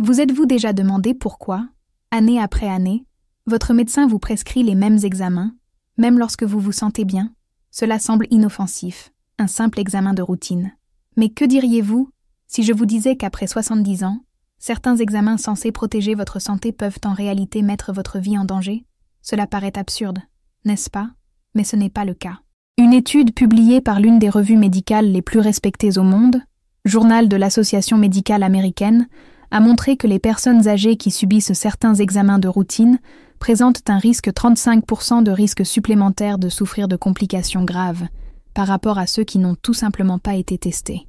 Vous êtes-vous déjà demandé pourquoi, année après année, votre médecin vous prescrit les mêmes examens, même lorsque vous vous sentez bien? Cela semble inoffensif, un simple examen de routine. Mais que diriez-vous si je vous disais qu'après 70 ans, certains examens censés protéger votre santé peuvent en réalité mettre votre vie en danger? Cela paraît absurde, n'est-ce pas? Mais ce n'est pas le cas. Une étude publiée par l'une des revues médicales les plus respectées au monde, Journal de l'Association médicale américaine, a montré que les personnes âgées qui subissent certains examens de routine présentent un risque 35% de risque supplémentaire de souffrir de complications graves par rapport à ceux qui n'ont tout simplement pas été testés.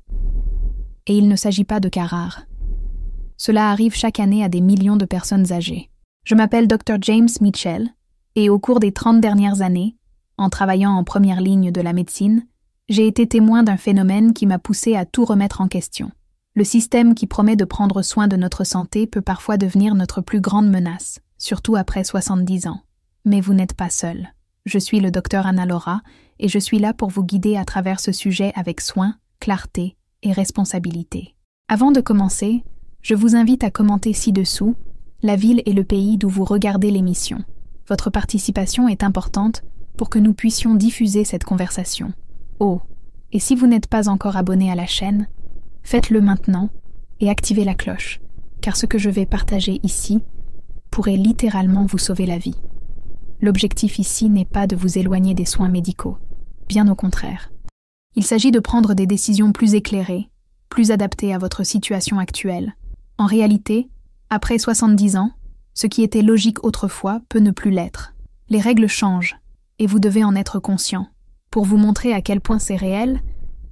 Et il ne s'agit pas de cas rares. Cela arrive chaque année à des millions de personnes âgées. Je m'appelle Dr. James Mitchell et au cours des 30 dernières années, en travaillant en première ligne de la médecine, j'ai été témoin d'un phénomène qui m'a poussé à tout remettre en question. Le système qui promet de prendre soin de notre santé peut parfois devenir notre plus grande menace, surtout après 70 ans. Mais vous n'êtes pas seul. Je suis le Dr Anna Laura et je suis là pour vous guider à travers ce sujet avec soin, clarté et responsabilité. Avant de commencer, je vous invite à commenter ci-dessous la ville et le pays d'où vous regardez l'émission. Votre participation est importante pour que nous puissions diffuser cette conversation. Oh, et si vous n'êtes pas encore abonné à la chaîne, faites-le maintenant et activez la cloche, car ce que je vais partager ici pourrait littéralement vous sauver la vie. L'objectif ici n'est pas de vous éloigner des soins médicaux, bien au contraire. Il s'agit de prendre des décisions plus éclairées, plus adaptées à votre situation actuelle. En réalité, après 70 ans, ce qui était logique autrefois peut ne plus l'être. Les règles changent, et vous devez en être conscient. Pour vous montrer à quel point c'est réel,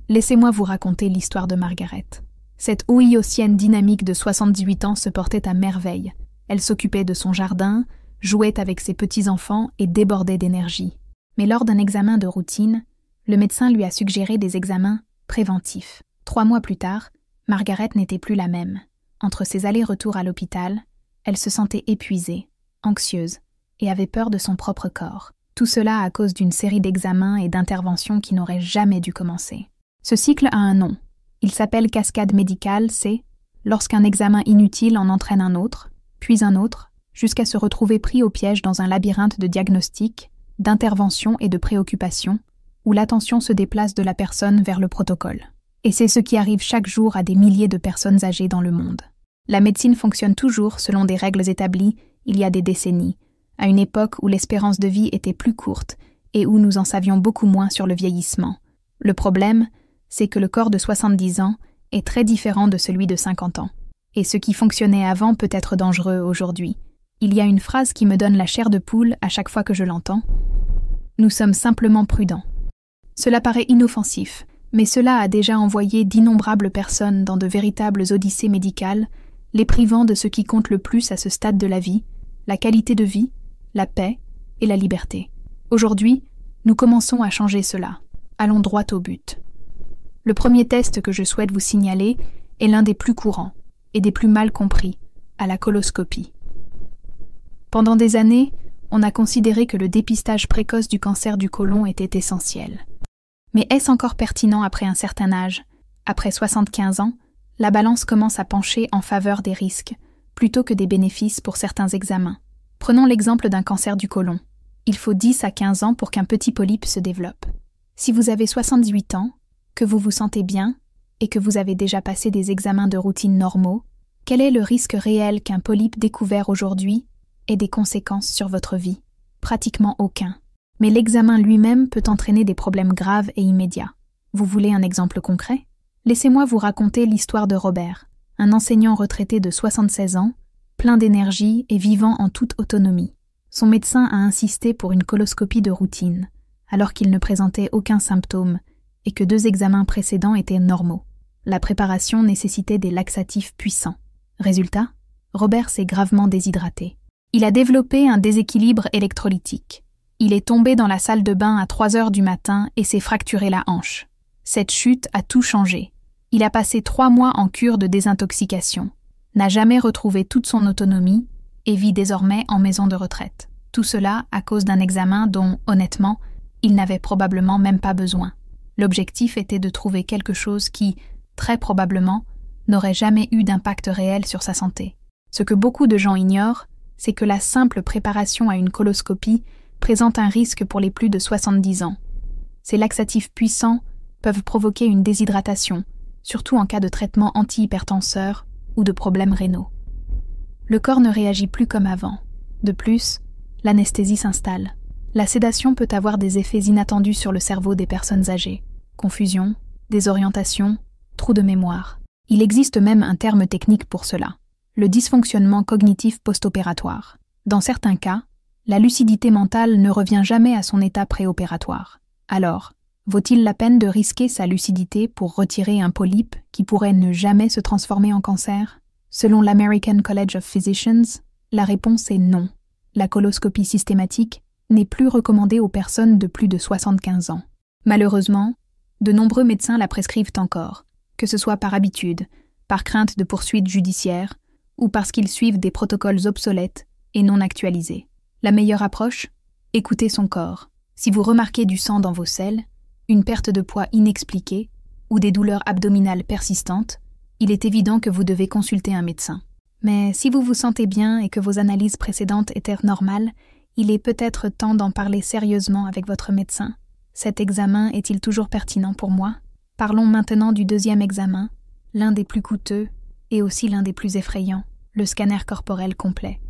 laissez-moi vous raconter l'histoire de Margaret. Cette Ohiocienne dynamique de 78 ans se portait à merveille. Elle s'occupait de son jardin, jouait avec ses petits-enfants et débordait d'énergie. Mais lors d'un examen de routine, le médecin lui a suggéré des examens préventifs. 3 mois plus tard, Margaret n'était plus la même. Entre ses allers-retours à l'hôpital, elle se sentait épuisée, anxieuse et avait peur de son propre corps. Tout cela à cause d'une série d'examens et d'interventions qui n'auraient jamais dû commencer. Ce cycle a un nom. Il s'appelle cascade médicale, c'est lorsqu'un examen inutile en entraîne un autre, puis un autre, jusqu'à se retrouver pris au piège dans un labyrinthe de diagnostics, d'interventions et de préoccupations, où l'attention se déplace de la personne vers le protocole. Et c'est ce qui arrive chaque jour à des milliers de personnes âgées dans le monde. La médecine fonctionne toujours selon des règles établies il y a des décennies, à une époque où l'espérance de vie était plus courte et où nous en savions beaucoup moins sur le vieillissement. Le problème, c'est que le corps de 70 ans est très différent de celui de 50 ans. Et ce qui fonctionnait avant peut être dangereux aujourd'hui. Il y a une phrase qui me donne la chair de poule à chaque fois que je l'entends. Nous sommes simplement prudents. Cela paraît inoffensif, mais cela a déjà envoyé d'innombrables personnes dans de véritables odyssées médicales, les privant de ce qui compte le plus à ce stade de la vie, la qualité de vie, la paix et la liberté. Aujourd'hui, nous commençons à changer cela. Allons droit au but. Le premier test que je souhaite vous signaler est l'un des plus courants et des plus mal compris, à la coloscopie. Pendant des années, on a considéré que le dépistage précoce du cancer du côlon était essentiel. Mais est-ce encore pertinent après un certain âge? Après 75 ans, la balance commence à pencher en faveur des risques, plutôt que des bénéfices pour certains examens. Prenons l'exemple d'un cancer du côlon. Il faut 10 à 15 ans pour qu'un petit polype se développe. Si vous avez 78 ans, que vous vous sentez bien et que vous avez déjà passé des examens de routine normaux, quel est le risque réel qu'un polype découvert aujourd'hui ait des conséquences sur votre vie? Pratiquement aucun. Mais l'examen lui-même peut entraîner des problèmes graves et immédiats. Vous voulez un exemple concret? Laissez-moi vous raconter l'histoire de Robert, un enseignant retraité de 76 ans, plein d'énergie et vivant en toute autonomie. Son médecin a insisté pour une coloscopie de routine, alors qu'il ne présentait aucun symptôme et que 2 examens précédents étaient normaux. La préparation nécessitait des laxatifs puissants. Résultat, Robert s'est gravement déshydraté. Il a développé un déséquilibre électrolytique. Il est tombé dans la salle de bain à 3 heures du matin et s'est fracturé la hanche. Cette chute a tout changé. Il a passé 3 mois en cure de désintoxication, n'a jamais retrouvé toute son autonomie et vit désormais en maison de retraite. Tout cela à cause d'un examen dont, honnêtement, il n'avait probablement même pas besoin. L'objectif était de trouver quelque chose qui, très probablement, n'aurait jamais eu d'impact réel sur sa santé. Ce que beaucoup de gens ignorent, c'est que la simple préparation à une coloscopie présente un risque pour les plus de 70 ans. Ces laxatifs puissants peuvent provoquer une déshydratation, surtout en cas de traitement antihypertenseur ou de problèmes rénaux. Le corps ne réagit plus comme avant. De plus, l'anesthésie s'installe. La sédation peut avoir des effets inattendus sur le cerveau des personnes âgées. Confusion, désorientation, trous de mémoire. Il existe même un terme technique pour cela, le dysfonctionnement cognitif post-opératoire. Dans certains cas, la lucidité mentale ne revient jamais à son état préopératoire. Alors, vaut-il la peine de risquer sa lucidité pour retirer un polype qui pourrait ne jamais se transformer en cancer? Selon l'American College of Physicians, la réponse est non. La coloscopie systématique n'est plus recommandée aux personnes de plus de 75 ans. Malheureusement, de nombreux médecins la prescrivent encore, que ce soit par habitude, par crainte de poursuites judiciaires ou parce qu'ils suivent des protocoles obsolètes et non actualisés. La meilleure approche? Écoutez son corps. Si vous remarquez du sang dans vos selles, une perte de poids inexpliquée ou des douleurs abdominales persistantes, il est évident que vous devez consulter un médecin. Mais si vous vous sentez bien et que vos analyses précédentes étaient normales, il est peut-être temps d'en parler sérieusement avec votre médecin. Cet examen est-il toujours pertinent pour moi? Parlons maintenant du deuxième examen, l'un des plus coûteux et aussi l'un des plus effrayants, le scanner corporel complet,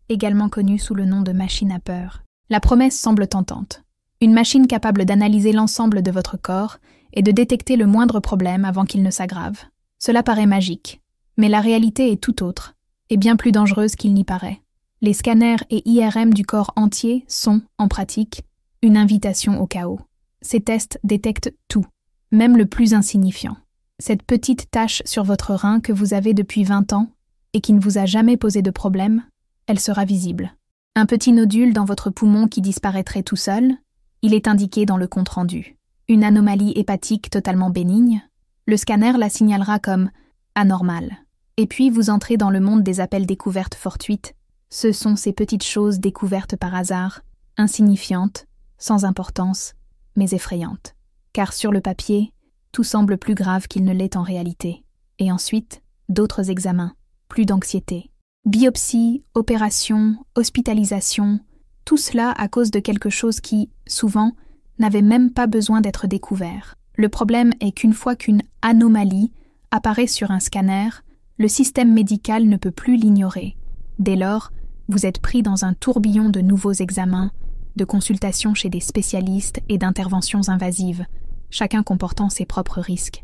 également connu sous le nom de machine à peur. La promesse semble tentante. Une machine capable d'analyser l'ensemble de votre corps et de détecter le moindre problème avant qu'il ne s'aggrave. Cela paraît magique, mais la réalité est tout autre et bien plus dangereuse qu'il n'y paraît. Les scanners et IRM du corps entier sont, en pratique, une invitation au chaos. Ces tests détectent tout, même le plus insignifiant. Cette petite tache sur votre rein que vous avez depuis 20 ans et qui ne vous a jamais posé de problème, elle sera visible. Un petit nodule dans votre poumon qui disparaîtrait tout seul, il est indiqué dans le compte-rendu. Une anomalie hépatique totalement bénigne, le scanner la signalera comme anormale. Et puis vous entrez dans le monde des appels découvertes fortuites. Ce sont ces petites choses découvertes par hasard, insignifiantes, sans importance, mais effrayantes. Car sur le papier, tout semble plus grave qu'il ne l'est en réalité. Et ensuite, d'autres examens, plus d'anxiété. Biopsie, opération, hospitalisation, tout cela à cause de quelque chose qui, souvent, n'avait même pas besoin d'être découvert. Le problème est qu'une fois qu'une anomalie apparaît sur un scanner, le système médical ne peut plus l'ignorer. Dès lors, vous êtes pris dans un tourbillon de nouveaux examens, de consultations chez des spécialistes et d'interventions invasives, chacun comportant ses propres risques.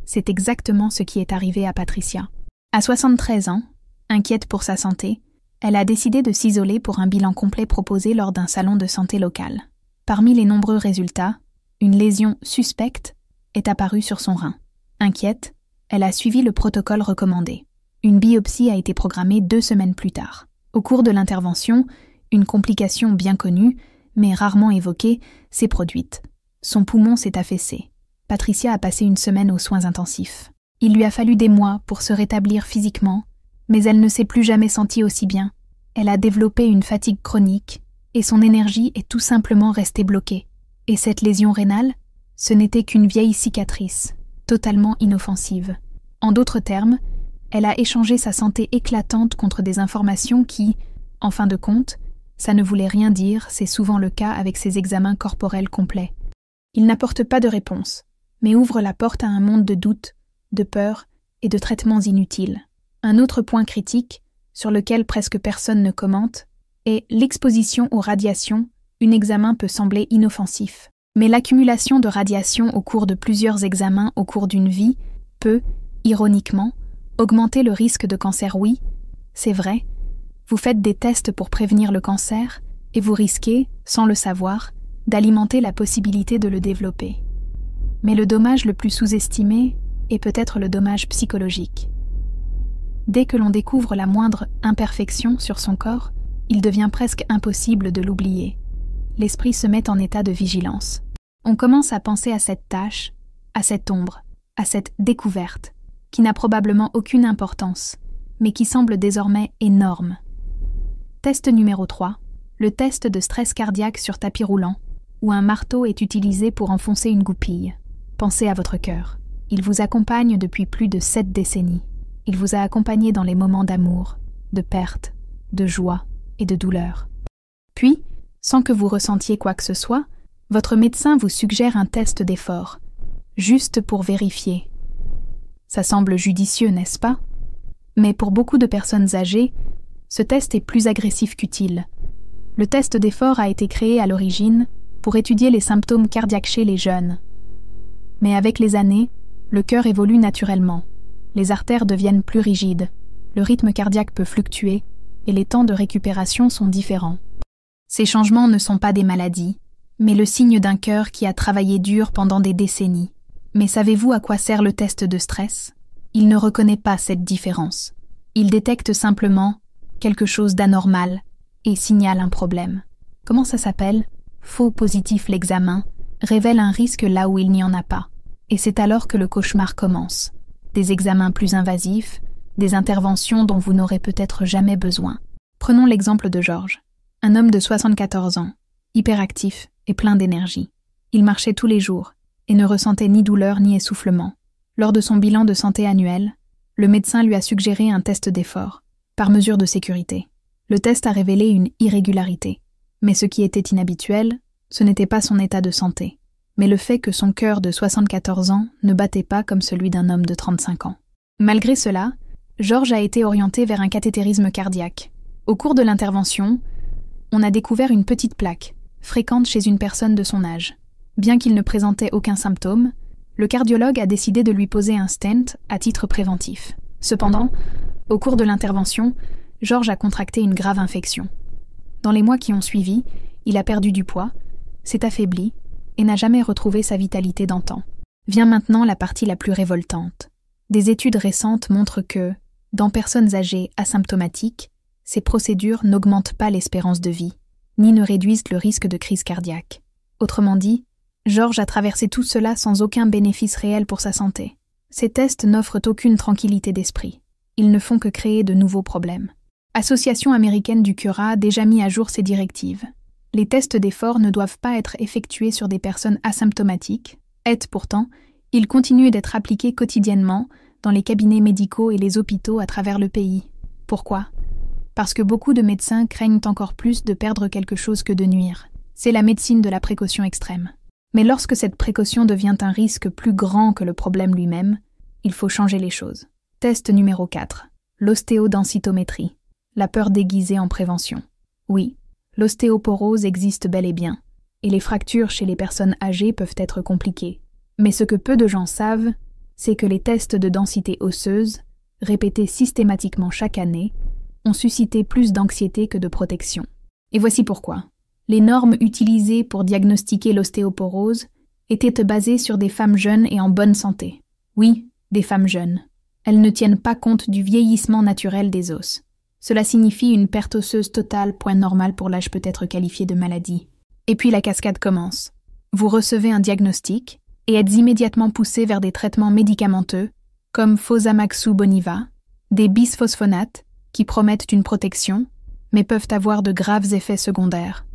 C'est exactement ce qui est arrivé à Patricia. À 73 ans, inquiète pour sa santé, elle a décidé de s'isoler pour un bilan complet proposé lors d'un salon de santé local. Parmi les nombreux résultats, une lésion suspecte est apparue sur son rein. Inquiète, elle a suivi le protocole recommandé. Une biopsie a été programmée 2 semaines plus tard. Au cours de l'intervention, une complication bien connue, mais rarement évoquée, s'est produite. Son poumon s'est affaissé. Patricia a passé une semaine aux soins intensifs. Il lui a fallu des mois pour se rétablir physiquement, mais elle ne s'est plus jamais sentie aussi bien. Elle a développé une fatigue chronique, et son énergie est tout simplement restée bloquée. Et cette lésion rénale, ce n'était qu'une vieille cicatrice, totalement inoffensive. En d'autres termes, elle a échangé sa santé éclatante contre des informations qui, en fin de compte, ça ne voulait rien dire, c'est souvent le cas avec ces examens corporels complets. Ils n'apportent pas de réponse, mais ouvrent la porte à un monde de doutes, de peurs et de traitements inutiles. Un autre point critique, sur lequel presque personne ne commente, est l'exposition aux radiations. Un examen peut sembler inoffensif, mais l'accumulation de radiations au cours de plusieurs examens au cours d'une vie peut, ironiquement, augmenter le risque de cancer. Oui, c'est vrai. Vous faites des tests pour prévenir le cancer et vous risquez, sans le savoir, d'alimenter la possibilité de le développer. Mais le dommage le plus sous-estimé est peut-être le dommage psychologique. Dès que l'on découvre la moindre imperfection sur son corps, il devient presque impossible de l'oublier. L'esprit se met en état de vigilance. On commence à penser à cette tâche, à cette ombre, à cette découverte, qui n'a probablement aucune importance, mais qui semble désormais énorme. Test numéro 3, le test de stress cardiaque sur tapis roulant, où un marteau est utilisé pour enfoncer une goupille. Pensez à votre cœur. Il vous accompagne depuis plus de 7 décennies. Il vous a accompagné dans les moments d'amour, de perte, de joie et de douleur. Puis, sans que vous ressentiez quoi que ce soit, votre médecin vous suggère un test d'effort, juste pour vérifier. Ça semble judicieux, n'est-ce pas? Mais pour beaucoup de personnes âgées, ce test est plus agressif qu'utile. Le test d'effort a été créé à l'origine pour étudier les symptômes cardiaques chez les jeunes. Mais avec les années, le cœur évolue naturellement. Les artères deviennent plus rigides, le rythme cardiaque peut fluctuer et les temps de récupération sont différents. Ces changements ne sont pas des maladies, mais le signe d'un cœur qui a travaillé dur pendant des décennies. Mais savez-vous à quoi sert le test de stress? Il ne reconnaît pas cette différence. Il détecte simplement quelque chose d'anormal et signale un problème. Comment ça s'appelle? Faux positif. L'examen révèle un risque là où il n'y en a pas. Et c'est alors que le cauchemar commence. Des examens plus invasifs, des interventions dont vous n'aurez peut-être jamais besoin. Prenons l'exemple de Georges, un homme de 74 ans, hyperactif et plein d'énergie. Il marchait tous les jours et ne ressentait ni douleur ni essoufflement. Lors de son bilan de santé annuel, le médecin lui a suggéré un test d'effort, par mesure de sécurité. Le test a révélé une irrégularité. Mais ce qui était inhabituel, ce n'était pas son état de santé, mais le fait que son cœur de 74 ans ne battait pas comme celui d'un homme de 35 ans. Malgré cela, Georges a été orienté vers un cathétérisme cardiaque. Au cours de l'intervention, on a découvert une petite plaque, fréquente chez une personne de son âge. Bien qu'il ne présentait aucun symptôme, le cardiologue a décidé de lui poser un stent à titre préventif. Cependant, au cours de l'intervention, Georges a contracté une grave infection. Dans les mois qui ont suivi, il a perdu du poids, s'est affaibli et n'a jamais retrouvé sa vitalité d'antan. Vient maintenant la partie la plus révoltante. Des études récentes montrent que, dans personnes âgées asymptomatiques, ces procédures n'augmentent pas l'espérance de vie, ni ne réduisent le risque de crise cardiaque. Autrement dit, Georges a traversé tout cela sans aucun bénéfice réel pour sa santé. Ces tests n'offrent aucune tranquillité d'esprit. Ils ne font que créer de nouveaux problèmes. Association américaine du Cura a déjà mis à jour ses directives. Les tests d'effort ne doivent pas être effectués sur des personnes asymptomatiques. Pourtant, ils continuent d'être appliqués quotidiennement dans les cabinets médicaux et les hôpitaux à travers le pays. Pourquoi? Parce que beaucoup de médecins craignent encore plus de perdre quelque chose que de nuire. C'est la médecine de la précaution extrême. Mais lorsque cette précaution devient un risque plus grand que le problème lui-même, il faut changer les choses. Test numéro 4. L'ostéodensitométrie. La peur déguisée en prévention. Oui, l'ostéoporose existe bel et bien, et les fractures chez les personnes âgées peuvent être compliquées. Mais ce que peu de gens savent, c'est que les tests de densité osseuse, répétés systématiquement chaque année, ont suscité plus d'anxiété que de protection. Et voici pourquoi. Les normes utilisées pour diagnostiquer l'ostéoporose étaient basées sur des femmes jeunes et en bonne santé. Oui, des femmes jeunes. Elles ne tiennent pas compte du vieillissement naturel des os. Cela signifie une perte osseuse totale, point normal pour l'âge peut être qualifié de maladie. Et puis la cascade commence. Vous recevez un diagnostic et êtes immédiatement poussé vers des traitements médicamenteux, comme Fosamax ou Boniva, des bisphosphonates, qui promettent une protection, mais peuvent avoir de graves effets secondaires.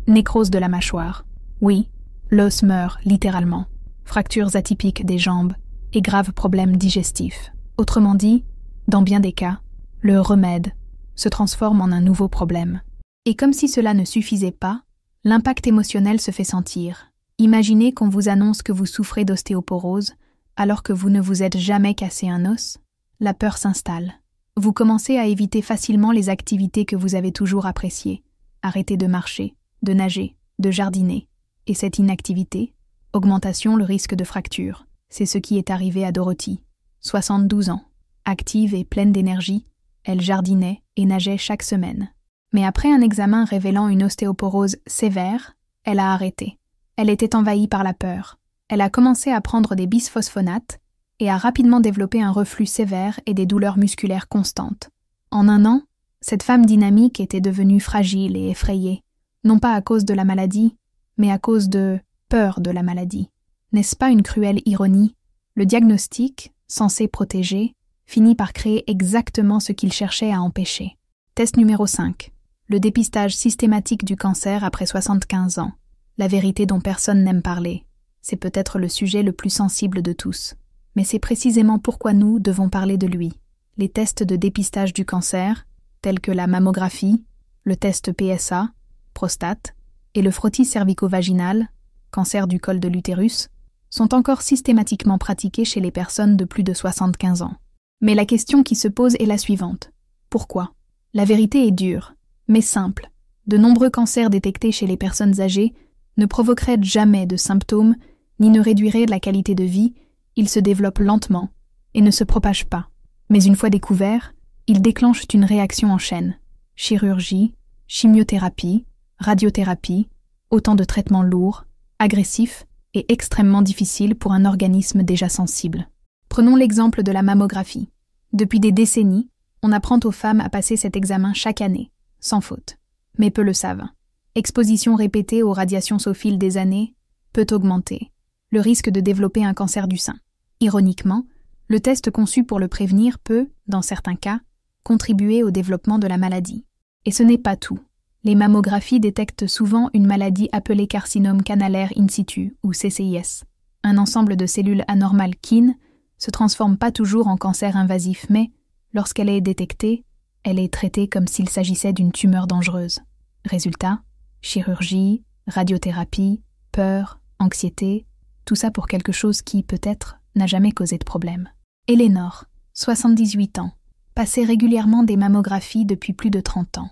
Nécrose de la mâchoire. Oui, l'os meurt, littéralement. Fractures atypiques des jambes et graves problèmes digestifs. Autrement dit, dans bien des cas, le remède se transforme en un nouveau problème. Et comme si cela ne suffisait pas, l'impact émotionnel se fait sentir. Imaginez qu'on vous annonce que vous souffrez d'ostéoporose, alors que vous ne vous êtes jamais cassé un os. La peur s'installe. Vous commencez à éviter facilement les activités que vous avez toujours appréciées. Arrêtez de marcher, de nager, de jardiner. Et cette inactivité, augmentation le risque de fracture. C'est ce qui est arrivé à Dorothy. 72 ans. Active et pleine d'énergie, elle jardinait et nageait chaque semaine. Mais après un examen révélant une ostéoporose sévère, elle a arrêté. Elle était envahie par la peur. Elle a commencé à prendre des bisphosphonates et a rapidement développé un reflux sévère et des douleurs musculaires constantes. En un an, cette femme dynamique était devenue fragile et effrayée, non pas à cause de la maladie, mais à cause de peur de la maladie. N'est-ce pas une cruelle ironie? Le diagnostic, censé protéger, finit par créer exactement ce qu'il cherchait à empêcher. Test numéro 5. Le dépistage systématique du cancer après 75 ans. La vérité dont personne n'aime parler. C'est peut-être le sujet le plus sensible de tous. Mais c'est précisément pourquoi nous devons parler de lui. les tests de dépistage du cancer, tels que la mammographie, le test PSA, prostate, et le frottis cervico-vaginal, cancer du col de l'utérus, sont encore systématiquement pratiqués chez les personnes de plus de 75 ans. Mais la question qui se pose est la suivante. Pourquoi? La vérité est dure, mais simple. De nombreux cancers détectés chez les personnes âgées ne provoqueraient jamais de symptômes ni ne réduiraient la qualité de vie, ils se développent lentement et ne se propagent pas. Mais une fois découverts, ils déclenchent une réaction en chaîne. Chirurgie, chimiothérapie, radiothérapie, autant de traitements lourds, agressifs et extrêmement difficiles pour un organisme déjà sensible. Prenons l'exemple de la mammographie. Depuis des décennies, on apprend aux femmes à passer cet examen chaque année, sans faute. Mais peu le savent. Exposition répétée aux radiations au fil des années peut augmenter le risque de développer un cancer du sein. Ironiquement, le test conçu pour le prévenir peut, dans certains cas, contribuer au développement de la maladie. Et ce n'est pas tout. Les mammographies détectent souvent une maladie appelée carcinome canalaire in situ, ou CCIS. Un ensemble de cellules anormales qui ne se transforme pas toujours en cancer invasif, mais, lorsqu'elle est détectée, elle est traitée comme s'il s'agissait d'une tumeur dangereuse. Résultat, chirurgie, radiothérapie, peur, anxiété, tout ça pour quelque chose qui, peut-être, n'a jamais causé de problème. Eleanor, 78 ans, passait régulièrement des mammographies depuis plus de 30 ans.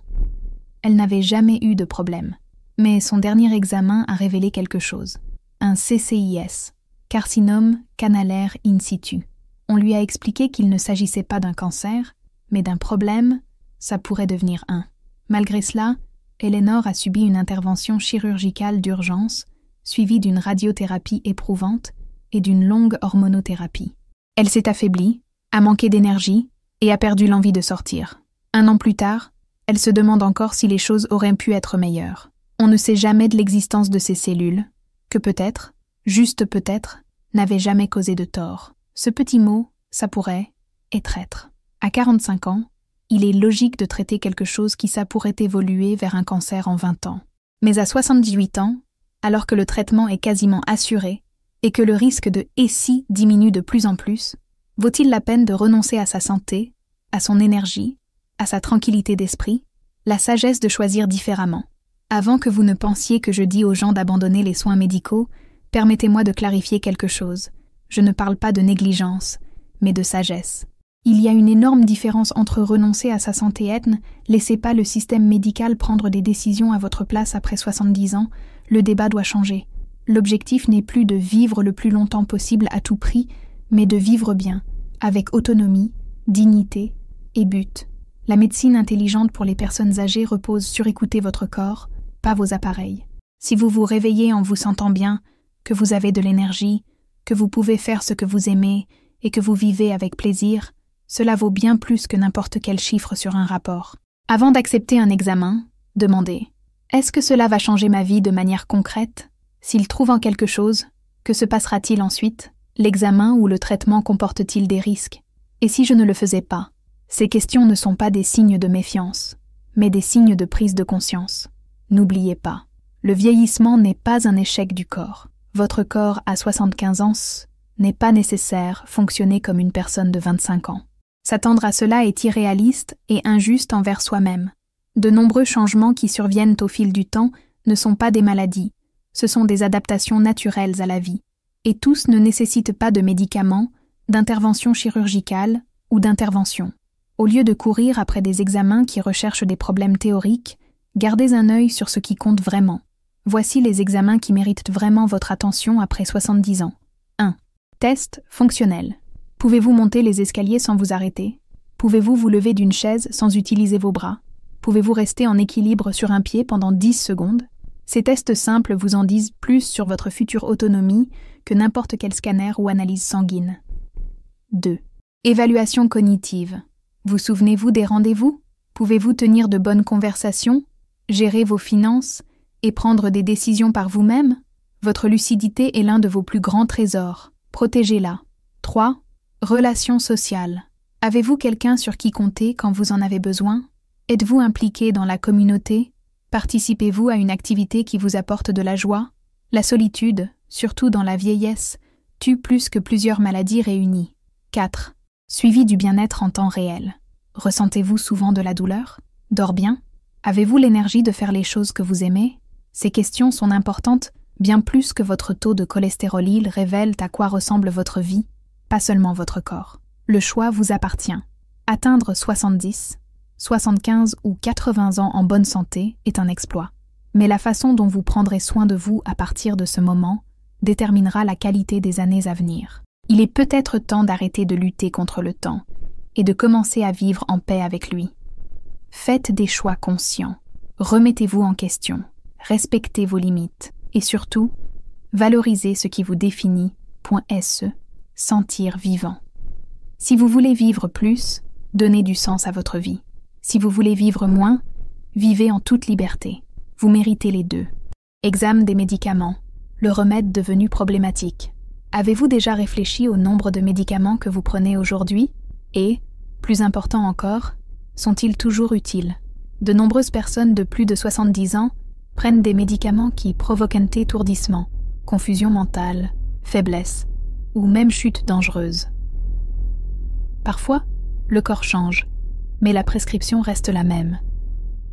Elle n'avait jamais eu de problème, mais son dernier examen a révélé quelque chose. Un CCIS, carcinome canalaire in situ. On lui a expliqué qu'il ne s'agissait pas d'un cancer, mais d'un problème, ça pourrait devenir un. Malgré cela, Eleanor a subi une intervention chirurgicale d'urgence, suivie d'une radiothérapie éprouvante et d'une longue hormonothérapie. Elle s'est affaiblie, a manqué d'énergie et a perdu l'envie de sortir. 1 an plus tard, elle se demande encore si les choses auraient pu être meilleures. On ne sait jamais de l'existence de ces cellules, que peut-être, juste peut-être, n'avaient jamais causé de tort. Ce petit mot, ça pourrait, est traître. À 45 ans, il est logique de traiter quelque chose qui ça pourrait évoluer vers un cancer en 20 ans. Mais à 78 ans, alors que le traitement est quasiment assuré et que le risque de « et si » diminue de plus en plus, vaut-il la peine de renoncer à sa santé, à son énergie, à sa tranquillité d'esprit, la sagesse de choisir différemment? Avant que vous ne pensiez que je dis aux gens d'abandonner les soins médicaux, permettez-moi de clarifier quelque chose. Je ne parle pas de négligence, mais de sagesse. Il y a une énorme différence entre renoncer à sa santé et laissez pas le système médical prendre des décisions à votre place après 70 ans, le débat doit changer. L'objectif n'est plus de vivre le plus longtemps possible à tout prix, mais de vivre bien, avec autonomie, dignité et but. La médecine intelligente pour les personnes âgées repose sur écouter votre corps, pas vos appareils. Si vous vous réveillez en vous sentant bien, que vous avez de l'énergie, que vous pouvez faire ce que vous aimez et que vous vivez avec plaisir, cela vaut bien plus que n'importe quel chiffre sur un rapport. Avant d'accepter un examen, demandez « Est-ce que cela va changer ma vie de manière concrète ? S'il trouve en quelque chose, que se passera-t-il ensuite ? L'examen ou le traitement comporte-t-il des risques ? Et si je ne le faisais pas ? » Ces questions ne sont pas des signes de méfiance, mais des signes de prise de conscience. N'oubliez pas, le vieillissement n'est pas un échec du corps. Votre corps à 75 ans n'est pas nécessaire fonctionner comme une personne de 25 ans. S'attendre à cela est irréaliste et injuste envers soi-même. De nombreux changements qui surviennent au fil du temps ne sont pas des maladies, ce sont des adaptations naturelles à la vie. Et tous ne nécessitent pas de médicaments, d'intervention chirurgicale ou d'intervention. Au lieu de courir après des examens qui recherchent des problèmes théoriques, gardez un œil sur ce qui compte vraiment. Voici les examens qui méritent vraiment votre attention après 70 ans. 1. Test fonctionnel. Pouvez-vous monter les escaliers sans vous arrêter? Pouvez-vous vous lever d'une chaise sans utiliser vos bras? Pouvez-vous rester en équilibre sur un pied pendant 10 secondes? Ces tests simples vous en disent plus sur votre future autonomie que n'importe quel scanner ou analyse sanguine. 2. Évaluation cognitive. Vous souvenez-vous des rendez-vous? Pouvez-vous tenir de bonnes conversations, gérer vos finances et prendre des décisions par vous-même? Votre lucidité est l'un de vos plus grands trésors. Protégez-la. 3. Relations sociales. Avez-vous quelqu'un sur qui compter quand vous en avez besoin? Êtes-vous impliqué dans la communauté? Participez-vous à une activité qui vous apporte de la joie? La solitude, surtout dans la vieillesse, tue plus que plusieurs maladies réunies. 4. Suivi du bien-être en temps réel. Ressentez-vous souvent de la douleur? Dors bien? Avez-vous l'énergie de faire les choses que vous aimez? Ces questions sont importantes, bien plus que votre taux de cholestérol révèlent à quoi ressemble votre vie, pas seulement votre corps. Le choix vous appartient. Atteindre 70, 75 ou 80 ans en bonne santé est un exploit. Mais la façon dont vous prendrez soin de vous à partir de ce moment déterminera la qualité des années à venir. Il est peut-être temps d'arrêter de lutter contre le temps et de commencer à vivre en paix avec lui. Faites des choix conscients. Remettez-vous en question. Respectez vos limites. Et surtout, valorisez ce qui vous définit. .se, sentir vivant. Si vous voulez vivre plus, donnez du sens à votre vie. Si vous voulez vivre moins, vivez en toute liberté. Vous méritez les deux. Examen des médicaments. Le remède devenu problématique. Avez-vous déjà réfléchi au nombre de médicaments que vous prenez aujourd'hui? Et, plus important encore, sont-ils toujours utiles? De nombreuses personnes de plus de 70 ans prennent des médicaments qui provoquent un étourdissement, confusion mentale, faiblesse ou même chute dangereuse. Parfois, le corps change, mais la prescription reste la même.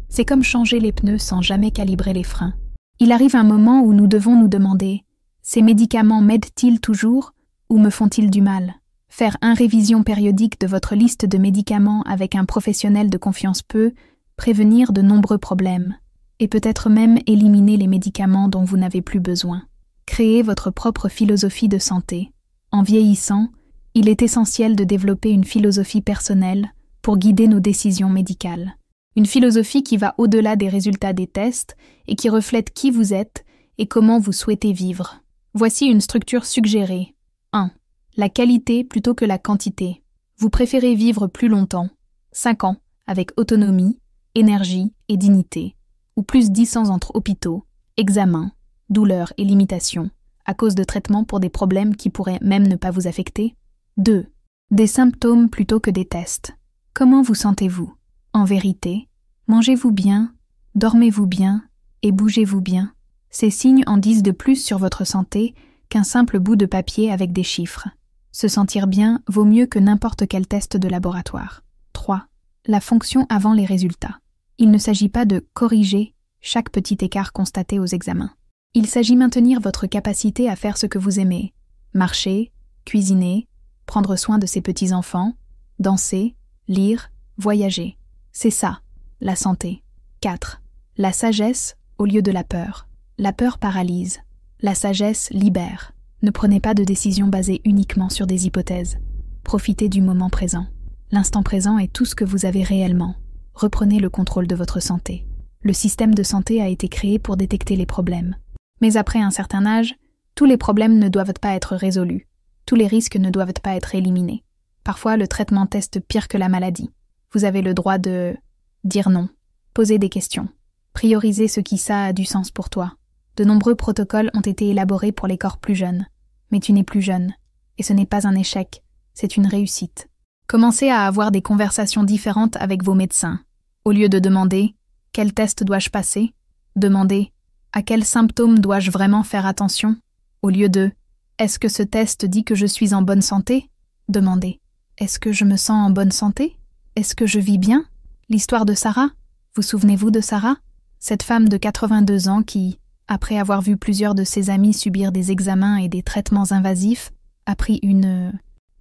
C'est comme changer les pneus sans jamais calibrer les freins. Il arrive un moment où nous devons nous demander « Ces médicaments m'aident-ils toujours ou me font-ils du mal ?» Faire une révision périodique de votre liste de médicaments avec un professionnel de confiance peut prévenir de nombreux problèmes et peut-être même éliminer les médicaments dont vous n'avez plus besoin. Créez votre propre philosophie de santé. En vieillissant, il est essentiel de développer une philosophie personnelle pour guider nos décisions médicales. Une philosophie qui va au-delà des résultats des tests et qui reflète qui vous êtes et comment vous souhaitez vivre. Voici une structure suggérée. 1. La qualité plutôt que la quantité. Vous préférez vivre plus longtemps, 5 ans, avec autonomie, énergie et dignité, ou plus 10 ans entre hôpitaux, examens, douleurs et limitations, à cause de traitements pour des problèmes qui pourraient même ne pas vous affecter. 2. Des symptômes plutôt que des tests. Comment vous sentez-vous? En vérité, mangez-vous bien, dormez-vous bien et bougez-vous bien? Ces signes en disent de plus sur votre santé qu'un simple bout de papier avec des chiffres. Se sentir bien vaut mieux que n'importe quel test de laboratoire. 3. La fonction avant les résultats. Il ne s'agit pas de corriger chaque petit écart constaté aux examens. Il s'agit de maintenir votre capacité à faire ce que vous aimez. Marcher, cuisiner, prendre soin de ses petits-enfants, danser, lire, voyager. C'est ça, la santé. 4. La sagesse au lieu de la peur. La peur paralyse. La sagesse libère. Ne prenez pas de décisions basées uniquement sur des hypothèses. Profitez du moment présent. L'instant présent est tout ce que vous avez réellement. Reprenez le contrôle de votre santé. Le système de santé a été créé pour détecter les problèmes. Mais après un certain âge, tous les problèmes ne doivent pas être résolus. Tous les risques ne doivent pas être éliminés. Parfois, le traitement teste pire que la maladie. Vous avez le droit de dire non, poser des questions, prioriser ce qui ça a du sens pour toi. De nombreux protocoles ont été élaborés pour les corps plus jeunes. Mais tu n'es plus jeune. Et ce n'est pas un échec, c'est une réussite. Commencez à avoir des conversations différentes avec vos médecins. Au lieu de demander « Quel test dois-je passer ?», demandez « À quels symptômes dois-je vraiment faire attention ?» Au lieu de « Est-ce que ce test dit que je suis en bonne santé ?» demandez « Est-ce que je me sens en bonne santé ? Est-ce que je vis bien ?» L'histoire de Sarah, vous souvenez-vous de Sarah ? Cette femme de 82 ans qui, après avoir vu plusieurs de ses amis subir des examens et des traitements invasifs, a pris une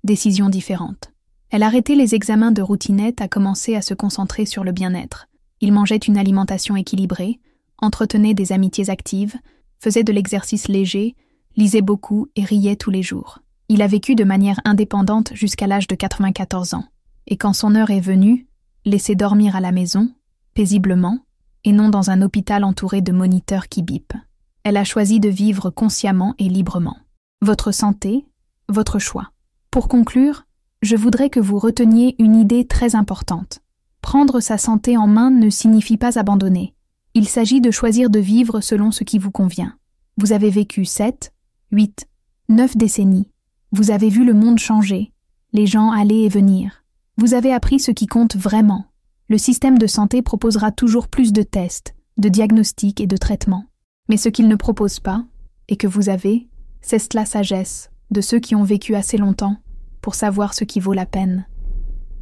décision différente. Elle arrêtait les examens de routinette, a commencé à se concentrer sur le bien-être. Il mangeait une alimentation équilibrée, entretenait des amitiés actives, faisait de l'exercice léger, lisait beaucoup et riait tous les jours. Il a vécu de manière indépendante jusqu'à l'âge de 94 ans. Et quand son heure est venue, laissé dormir à la maison, paisiblement, et non dans un hôpital entouré de moniteurs qui bipent. Elle a choisi de vivre consciemment et librement. Votre santé, votre choix. Pour conclure, je voudrais que vous reteniez une idée très importante. Prendre sa santé en main ne signifie pas abandonner. Il s'agit de choisir de vivre selon ce qui vous convient. Vous avez vécu 7, 8, 9 décennies. Vous avez vu le monde changer, les gens aller et venir. Vous avez appris ce qui compte vraiment. Le système de santé proposera toujours plus de tests, de diagnostics et de traitements. Mais ce qu'il ne propose pas, et que vous avez, c'est la sagesse de ceux qui ont vécu assez longtemps pour savoir ce qui vaut la peine.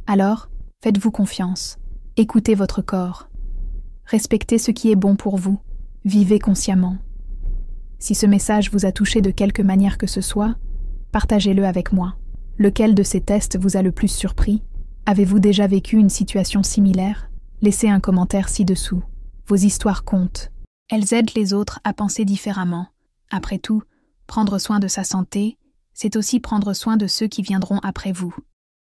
Alors, faites-vous confiance, écoutez votre corps. Respectez ce qui est bon pour vous, vivez consciemment. Si ce message vous a touché de quelque manière que ce soit, partagez-le avec moi. Lequel de ces tests vous a le plus surpris? Avez-vous déjà vécu une situation similaire? Laissez un commentaire ci-dessous. Vos histoires comptent. Elles aident les autres à penser différemment. Après tout, prendre soin de sa santé, c'est aussi prendre soin de ceux qui viendront après vous.